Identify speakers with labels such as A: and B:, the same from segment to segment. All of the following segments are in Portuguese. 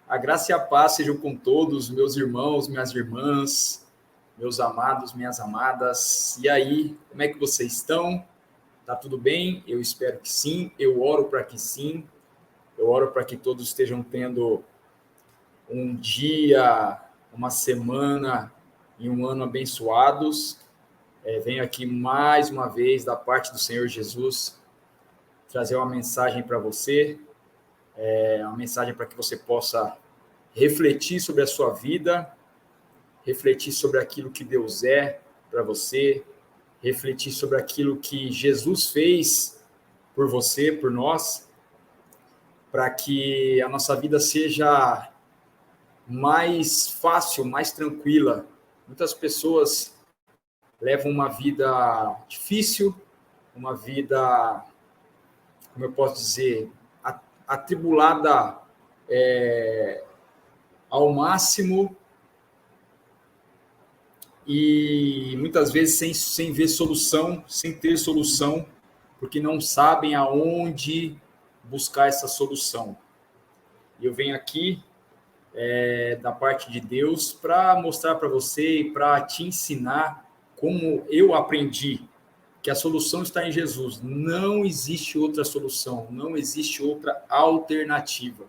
A: A graça e a paz sejam com todos, meus irmãos, minhas irmãs, meus amados, minhas amadas. E aí, como é que vocês estão? Tá tudo bem? Eu espero que sim. Eu oro para que sim. Eu oro para que todos estejam tendo um dia, uma semana e um ano abençoados. Venho aqui mais uma vez da parte do Senhor Jesus trazer uma mensagem para você, uma mensagem para que você possa refletir sobre a sua vida, refletir sobre aquilo que Deus é para você, refletir sobre aquilo que Jesus fez por você, por nós, para que a nossa vida seja mais fácil, mais tranquila. Muitas pessoas levam uma vida difícil, uma vida, como eu posso dizer, atribulada ao máximo e muitas vezes sem ver solução, sem ter solução, porque não sabem aonde buscar essa solução. E eu venho aqui da parte de Deus para mostrar para você e para te ensinar como eu aprendi que a solução está em Jesus. Não existe outra solução, não existe outra alternativa.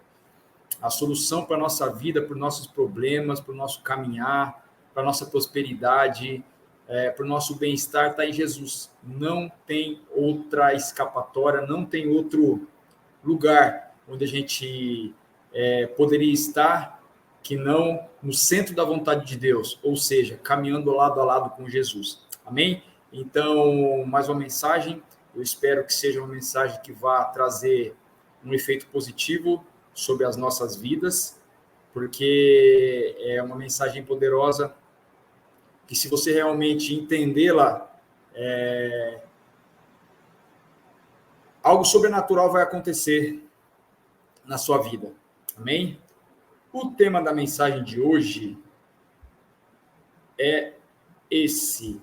A: A solução para a nossa vida, para os nossos problemas, para o nosso caminhar, para a nossa prosperidade, para o nosso bem-estar, está em Jesus. Não tem outra escapatória, não tem outro lugar onde a gente poderia estar que não no centro da vontade de Deus, ou seja, caminhando lado a lado com Jesus. Amém? Então, mais uma mensagem. Eu espero que seja uma mensagem que vá trazer um efeito positivo sobre as nossas vidas, porque é uma mensagem poderosa que, se você realmente entendê-la, algo sobrenatural vai acontecer na sua vida. Amém? O tema da mensagem de hoje é esse: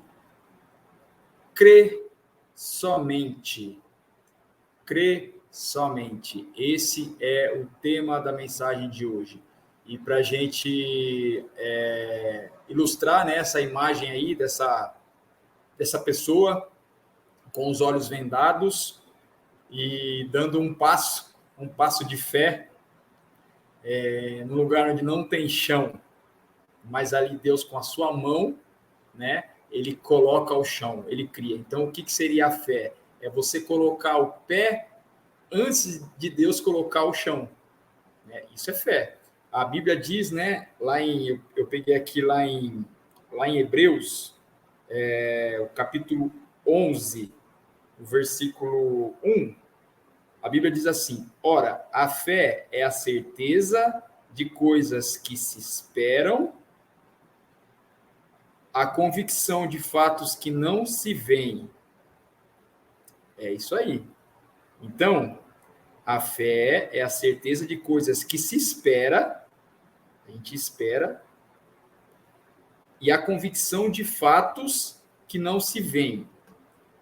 A: crê somente. Crê somente. Esse é o tema da mensagem de hoje. E para a gente ilustrar, né, essa imagem aí dessa pessoa com os olhos vendados e dando um passo de fé no lugar onde não tem chão, mas ali Deus, com a sua mão, né, ele coloca o chão, ele cria. Então, o que seria a fé? É você colocar o pé antes de Deus colocar o chão. Isso é fé. A Bíblia diz, né, eu peguei aqui lá em Hebreus, o capítulo 11, o versículo 1, a Bíblia diz assim: ora, a fé é a certeza de coisas que se esperam, a convicção de fatos que não se veem. É isso aí. Então, a fé é a certeza de coisas que se espera, a gente espera, e a convicção de fatos que não se veem.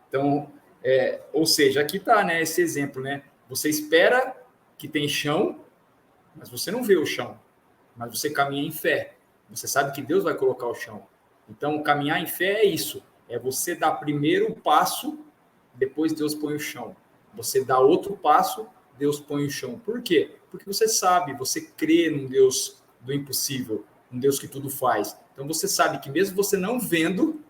A: Então, ou seja, aqui está, né, esse exemplo, né? Você espera que tem chão, mas você não vê o chão, mas você caminha em fé. Você sabe que Deus vai colocar o chão. Então, caminhar em fé é isso. É você dar primeiro o passo, depois Deus põe o chão. Você dá outro passo, Deus põe o chão. Por quê? Porque você sabe, você crê num Deus do impossível, um Deus que tudo faz. Então, você sabe que mesmo você não vendo,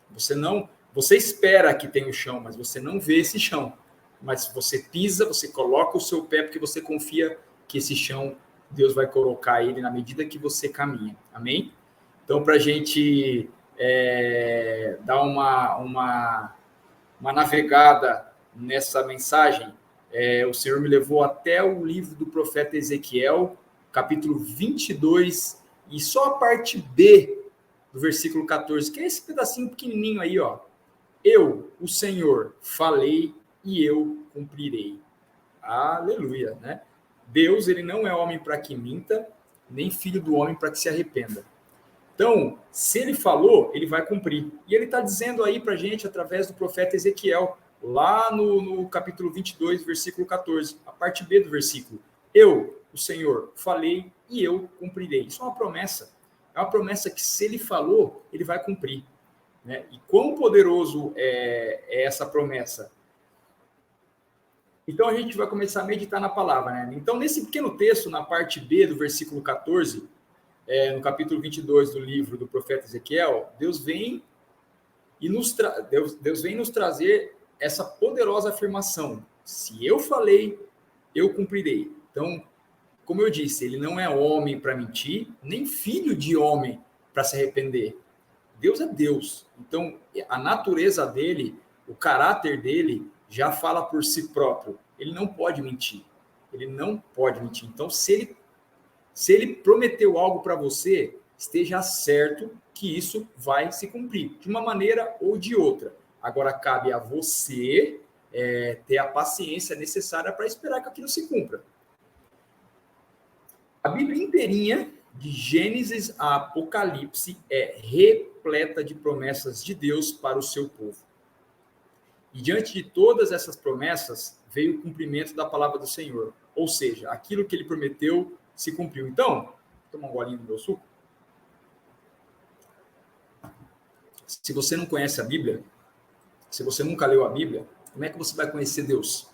A: você espera que tenha o chão, mas você não vê esse chão. Mas você pisa, você coloca o seu pé, porque você confia que esse chão, Deus vai colocar ele na medida que você caminha. Amém? Então, para a gente dar uma navegada nessa mensagem, o Senhor me levou até o livro do profeta Ezequiel, capítulo 22, e só a parte B do versículo 14, que é esse pedacinho pequenininho aí, ó. Eu, o Senhor, falei e eu cumprirei. Aleluia, né? Deus, ele não é homem para que minta, nem filho do homem para que se arrependa. Então, se ele falou, ele vai cumprir. E ele está dizendo aí para a gente, através do profeta Ezequiel, lá no capítulo 22, versículo 14, a parte B do versículo. Eu, o Senhor, falei e eu cumprirei. Isso é uma promessa. É uma promessa que, se ele falou, ele vai cumprir. Né? E quão poderoso é essa promessa? Então, a gente vai começar a meditar na palavra. Né? Então, nesse pequeno texto, na parte B do versículo 14, no capítulo 22 do livro do profeta Ezequiel, Deus vem nos trazer essa poderosa afirmação. Se eu falei, eu cumprirei. Então, como eu disse, ele não é homem para mentir, nem filho de homem para se arrepender. Deus é Deus. Então, a natureza dele, o caráter dele, já fala por si próprio. Ele não pode mentir. Ele não pode mentir. Então, se ele prometeu algo para você, esteja certo que isso vai se cumprir, de uma maneira ou de outra. Agora, cabe a você ter a paciência necessária para esperar que aquilo se cumpra. A Bíblia inteirinha, de Gênesis a Apocalipse, é repleta de promessas de Deus para o seu povo. E diante de todas essas promessas, veio o cumprimento da palavra do Senhor. Ou seja, aquilo que ele prometeu se cumpriu. Então, vou tomar um golinho do meu suco. Se você não conhece a Bíblia, se você nunca leu a Bíblia, como é que você vai conhecer Deus?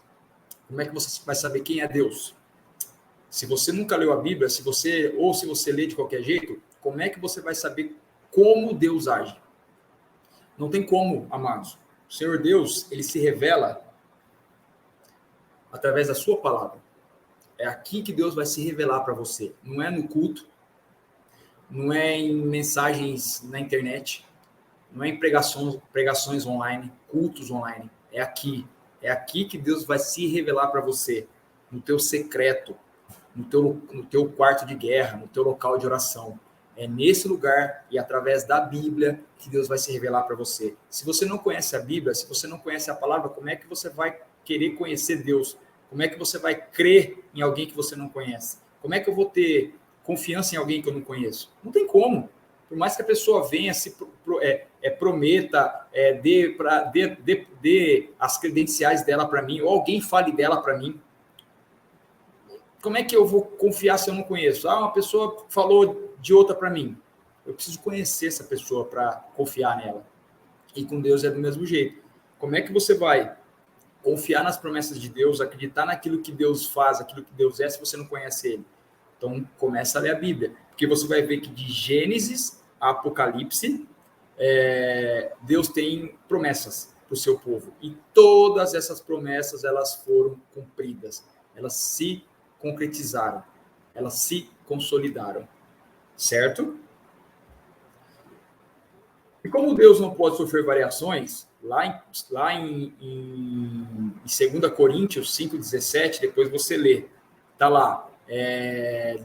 A: Como é que você vai saber quem é Deus? Se você nunca leu a Bíblia, se você lê de qualquer jeito, como é que você vai saber como Deus age? Não tem como, amados. O Senhor Deus, ele se revela através da sua palavra. É aqui que Deus vai se revelar para você. Não é no culto, não é em mensagens na internet, não é em pregações online, cultos online. É aqui. É aqui que Deus vai se revelar para você, no teu secreto, no teu quarto de guerra, no teu local de oração. É nesse lugar e através da Bíblia que Deus vai se revelar para você. Se você não conhece a Bíblia, se você não conhece a palavra, como é que você vai querer conhecer Deus? Como é que você vai crer em alguém que você não conhece? Como é que eu vou ter confiança em alguém que eu não conheço? Não tem como. Por mais que a pessoa venha, prometa, dê as credenciais dela para mim, ou alguém fale dela para mim, como é que eu vou confiar se eu não conheço? Uma pessoa falou de outra para mim. Eu preciso conhecer essa pessoa para confiar nela. E com Deus é do mesmo jeito. Como é que você vai confiar nas promessas de Deus, acreditar naquilo que Deus faz, aquilo que Deus é, se você não conhece Ele? Então, começa a ler a Bíblia. Porque você vai ver que de Gênesis a Apocalipse, Deus tem promessas para o seu povo. E todas essas promessas, elas foram cumpridas. Elas se concretizaram, elas se consolidaram, certo? E como Deus não pode sofrer variações, lá em 2 Coríntios 5,17, depois você lê, tá lá,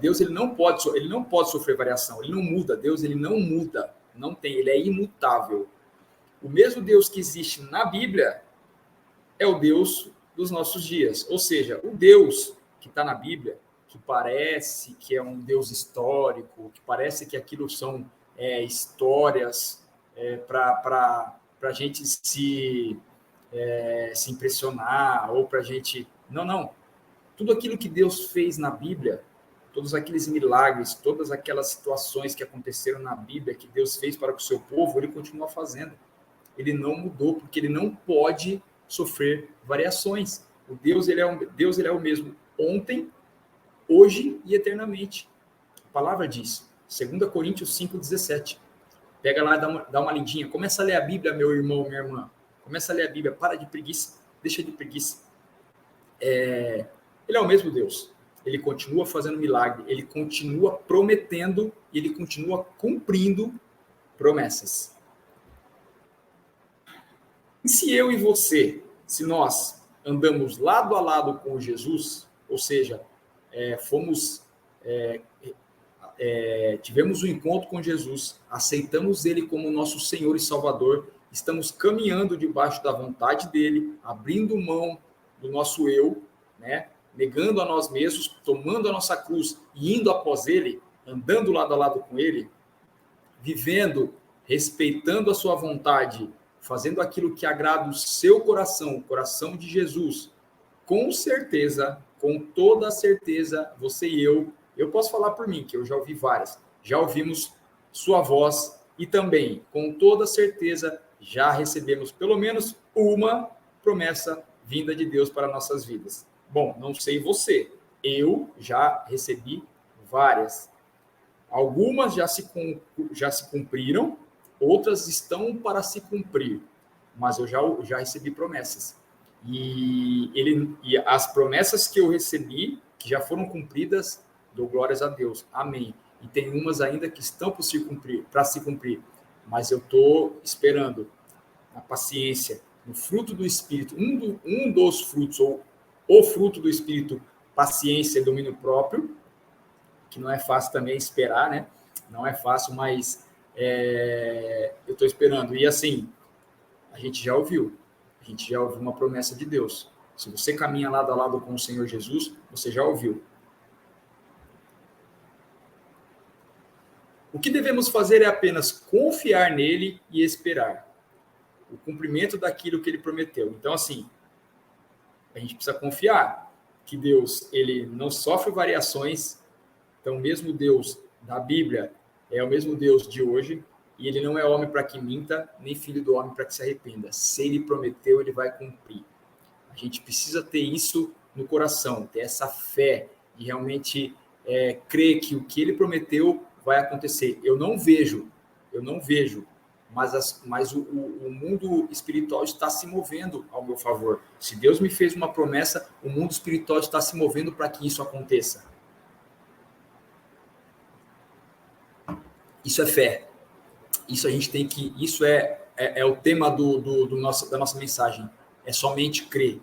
A: Deus ele não pode sofrer variação, ele não muda, Deus ele não muda, não tem, ele é imutável. O mesmo Deus que existe na Bíblia é o Deus dos nossos dias, ou seja, o Deus que está na Bíblia, que parece que é um Deus histórico, que parece que aquilo são histórias para a gente se impressionar, ou para a gente... Não. Tudo aquilo que Deus fez na Bíblia, todos aqueles milagres, todas aquelas situações que aconteceram na Bíblia, que Deus fez para o seu povo, ele continua fazendo. Ele não mudou, porque ele não pode sofrer variações. O Deus ele é o mesmo ontem, hoje e eternamente. A palavra diz, 2 Coríntios 5,17. Pega lá e dá uma lidinha. Começa a ler a Bíblia, meu irmão, minha irmã. Começa a ler a Bíblia. Para de preguiça. Deixa de preguiça. Ele é o mesmo Deus. Ele continua fazendo milagre. Ele continua prometendo e ele continua cumprindo promessas. E se eu e você, se nós andamos lado a lado com Jesus, ou seja, tivemos um encontro com Jesus, aceitamos Ele como nosso Senhor e Salvador, estamos caminhando debaixo da vontade dEle, abrindo mão do nosso eu, né? Negando a nós mesmos, tomando a nossa cruz e indo após Ele, andando lado a lado com Ele, vivendo, respeitando a sua vontade, fazendo aquilo que agrada o seu coração, o coração de Jesus, com certeza com toda certeza, você e eu posso falar por mim, que eu já ouvi várias, já ouvimos sua voz e também, com toda certeza, já recebemos pelo menos uma promessa vinda de Deus para nossas vidas. Bom, não sei você, eu já recebi várias. Algumas já se cumpriram, outras estão para se cumprir, mas eu já recebi promessas. E as promessas que eu recebi, que já foram cumpridas, dou glórias a Deus. Amém. E tem umas ainda que estão para se cumprir, mas eu estou esperando na paciência, no fruto do Espírito, um dos frutos, ou o fruto do Espírito, paciência e domínio próprio, que não é fácil também esperar, né? Não é fácil, mas eu estou esperando. E assim, a gente já ouviu uma promessa de Deus. Se você caminha lado a lado com o Senhor Jesus, você já ouviu. O que devemos fazer é apenas confiar nele e esperar o cumprimento daquilo que ele prometeu. Então, assim, a gente precisa confiar que Deus, ele não sofre variações. Então, o mesmo Deus da Bíblia é o mesmo Deus de hoje, e ele não é homem para que minta, nem filho do homem para que se arrependa. Se ele prometeu, ele vai cumprir. A gente precisa ter isso no coração, ter essa fé de realmente crer que o que ele prometeu vai acontecer. Eu não vejo, mas o mundo espiritual está se movendo ao meu favor. Se Deus me fez uma promessa, o mundo espiritual está se movendo para que isso aconteça. Isso é fé. Isso a gente tem que. Isso é o tema da nossa mensagem. É somente crer.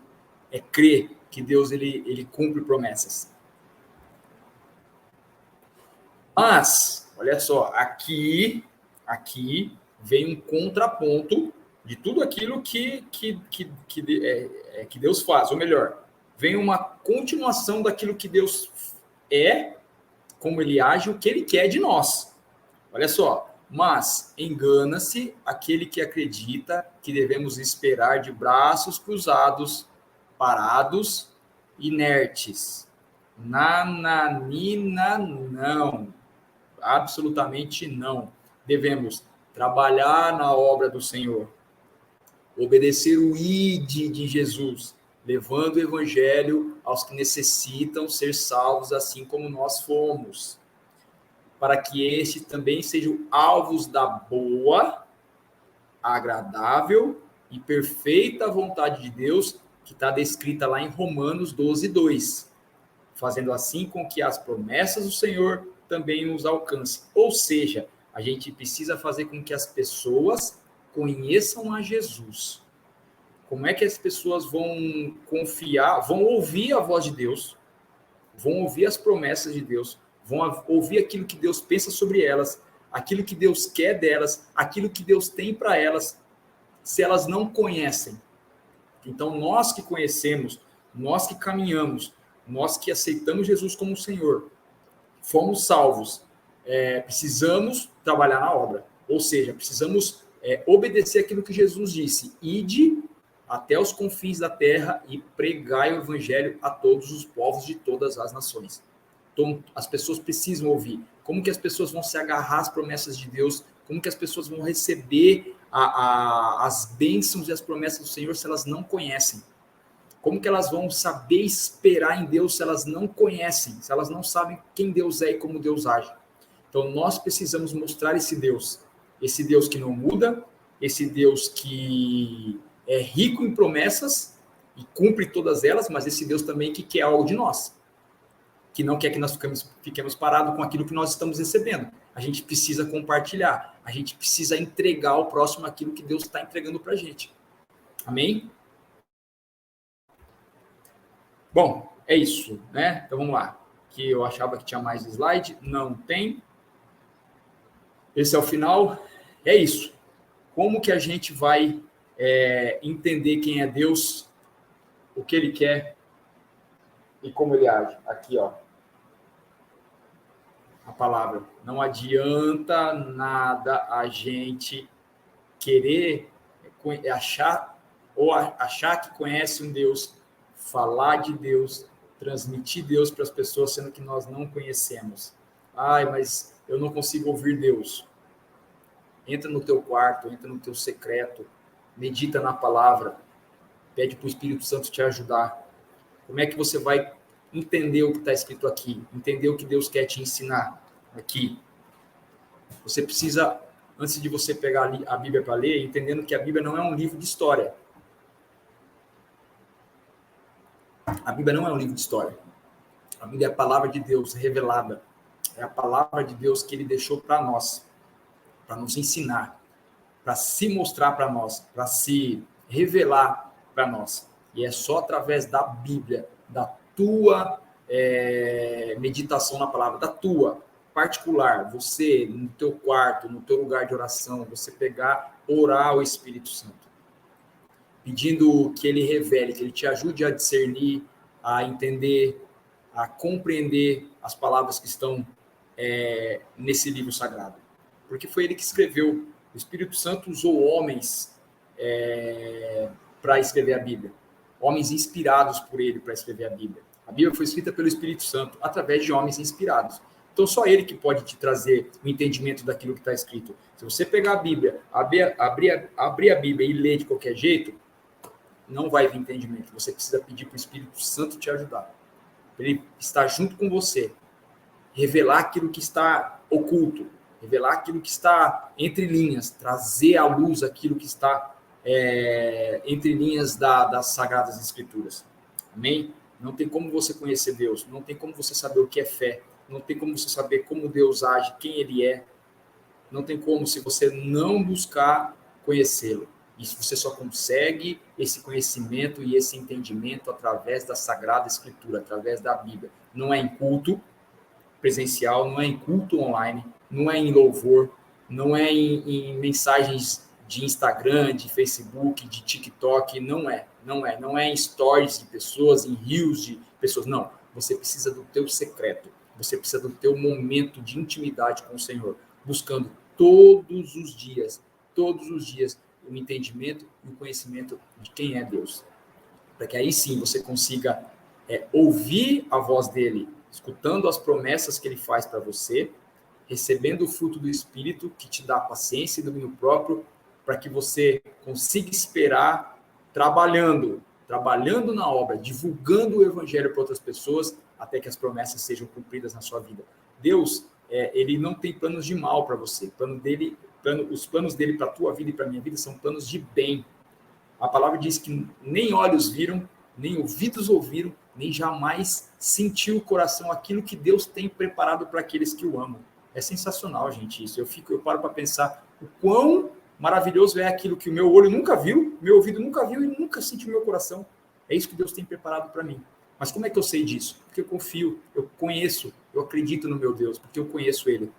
A: É crer que Deus ele cumpre promessas. Mas, olha só, aqui vem um contraponto de tudo aquilo que Deus faz, ou melhor, vem uma continuação daquilo que Deus é, como ele age, o que ele quer de nós. Olha só, mas engana-se aquele que acredita que devemos esperar de braços cruzados, parados, inertes. Nananina, não. Absolutamente não. Devemos trabalhar na obra do Senhor, obedecer o ID de Jesus, levando o evangelho aos que necessitam ser salvos, assim como nós fomos, para que estes também sejam alvos da boa, agradável e perfeita vontade de Deus, que está descrita lá em Romanos 12:2, fazendo assim com que as promessas do Senhor também nos alcancem. Ou seja, a gente precisa fazer com que as pessoas conheçam a Jesus. Como é que as pessoas vão confiar, vão ouvir a voz de Deus, vão ouvir as promessas de Deus, vão ouvir aquilo que Deus pensa sobre elas, aquilo que Deus quer delas, aquilo que Deus tem para elas, se elas não conhecem. Então, nós que conhecemos, nós que caminhamos, nós que aceitamos Jesus como Senhor, fomos salvos, precisamos trabalhar na obra. Ou seja, precisamos obedecer aquilo que Jesus disse. Ide até os confins da terra e pregai o evangelho a todos os povos de todas as nações. Então, as pessoas precisam ouvir. Como que as pessoas vão se agarrar às promessas de Deus? Como que as pessoas vão receber as bênçãos e as promessas do Senhor se elas não conhecem? Como que elas vão saber esperar em Deus se elas não conhecem, se elas não sabem quem Deus é e como Deus age? Então, nós precisamos mostrar esse Deus que não muda, esse Deus que é rico em promessas e cumpre todas elas, mas esse Deus também que quer algo de nós, que não quer que nós fiquemos parados com aquilo que nós estamos recebendo. A gente precisa compartilhar, a gente precisa entregar ao próximo aquilo que Deus está entregando para a gente. Amém? Bom, é isso, né? Então vamos lá. Que eu achava que tinha mais slide, não tem. Esse é o final. É isso. Como que a gente vai entender quem é Deus, o que ele quer e como ele age? Aqui, ó. A palavra. Não adianta nada a gente querer achar que conhece um Deus, falar de Deus, transmitir Deus para as pessoas, sendo que nós não conhecemos. Ai, mas eu não consigo ouvir Deus. Entra no teu quarto, entra no teu secreto, medita na palavra, pede para o Espírito Santo te ajudar. Como é que você vai entender o que está escrito aqui? Entender o que Deus quer te ensinar aqui? Você precisa, antes de você pegar a Bíblia para ler, entendendo que a Bíblia não é um livro de história. A Bíblia não é um livro de história. A Bíblia é a palavra de Deus revelada. É a palavra de Deus que ele deixou para nós, para nos ensinar, para se mostrar para nós, para se revelar para nós. E é só através da Bíblia, da tua meditação na palavra, da tua particular, você no teu quarto, no teu lugar de oração, você pegar, orar ao Espírito Santo, pedindo que ele revele, que ele te ajude a discernir, a entender, a compreender as palavras que estão nesse livro sagrado. Porque foi ele que escreveu. O Espírito Santo usou homens para escrever a Bíblia. Homens inspirados por ele para escrever a Bíblia. A Bíblia foi escrita pelo Espírito Santo através de homens inspirados. Então, só ele que pode te trazer o entendimento daquilo que está escrito. Se você pegar a Bíblia, abrir a Bíblia e ler de qualquer jeito, não vai vir entendimento. Você precisa pedir para o Espírito Santo te ajudar. Ele está junto com você. Revelar aquilo que está oculto. Revelar aquilo que está entre linhas. Trazer à luz aquilo que está entre linhas das Sagradas Escrituras. Amém? Não tem como você conhecer Deus. Não tem como você saber o que é fé. Não tem como você saber como Deus age, quem Ele é. Não tem como se você não buscar conhecê-lo. E você só consegue esse conhecimento e esse entendimento através da Sagrada Escritura, através da Bíblia. Não é em culto presencial, não é em culto online, não é em louvor, não é em mensagens de Instagram, de Facebook, de TikTok, não é em stories de pessoas, em reels de pessoas, não. Você precisa do teu secreto, você precisa do teu momento de intimidade com o Senhor, buscando todos os dias, o entendimento e o conhecimento de quem é Deus. Para que aí sim você consiga ouvir a voz dele, escutando as promessas que ele faz para você, recebendo o fruto do Espírito, que te dá paciência e domínio próprio, para que você consiga esperar trabalhando na obra, divulgando o Evangelho para outras pessoas, até que as promessas sejam cumpridas na sua vida. Deus, ele não tem planos de mal para você. Os planos dele para a tua vida e para a minha vida são planos de bem. A palavra diz que nem olhos viram, nem ouvidos ouviram, nem jamais sentiu o coração aquilo que Deus tem preparado para aqueles que o amam. É sensacional, gente, isso. Eu paro para pensar o quão maravilhoso é aquilo que o meu olho nunca viu, meu ouvido nunca viu e nunca sentiu no meu coração. É isso que Deus tem preparado para mim. Mas como é que eu sei disso? Porque eu confio, eu conheço, eu acredito no meu Deus, porque eu conheço Ele,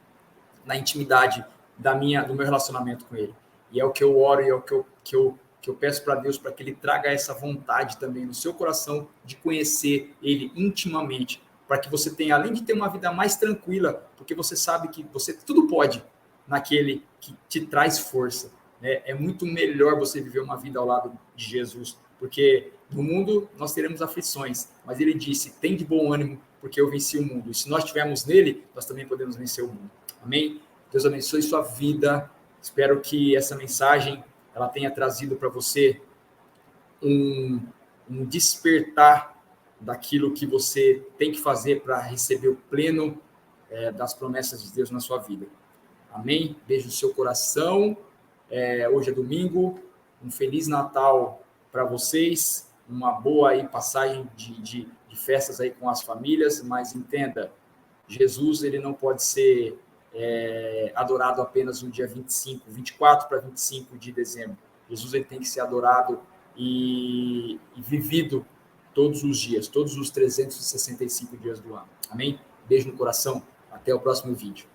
A: na intimidade do meu relacionamento com Ele. E é o que eu oro e é o que eu peço para Deus, para que Ele traga essa vontade também no seu coração de conhecer Ele intimamente, para que você tenha, além de ter uma vida mais tranquila, porque você sabe que você tudo pode naquele que te traz força. Né? É muito melhor você viver uma vida ao lado de Jesus, porque no mundo nós teremos aflições, mas ele disse, tem de bom ânimo, porque eu venci o mundo. E se nós estivermos nele, nós também podemos vencer o mundo. Amém? Deus abençoe sua vida. Espero que essa mensagem ela tenha trazido para você um despertar daquilo que você tem que fazer para receber o pleno das promessas de Deus na sua vida. Amém? Beijo no seu coração. Hoje é domingo. Um Feliz Natal para vocês. Uma boa aí passagem de festas aí com as famílias. Mas entenda, Jesus ele não pode ser adorado apenas no dia 24 para 25 de dezembro. Jesus ele tem que ser adorado e vivido todos os dias, todos os 365 dias do ano. Amém? Beijo no coração. Até o próximo vídeo.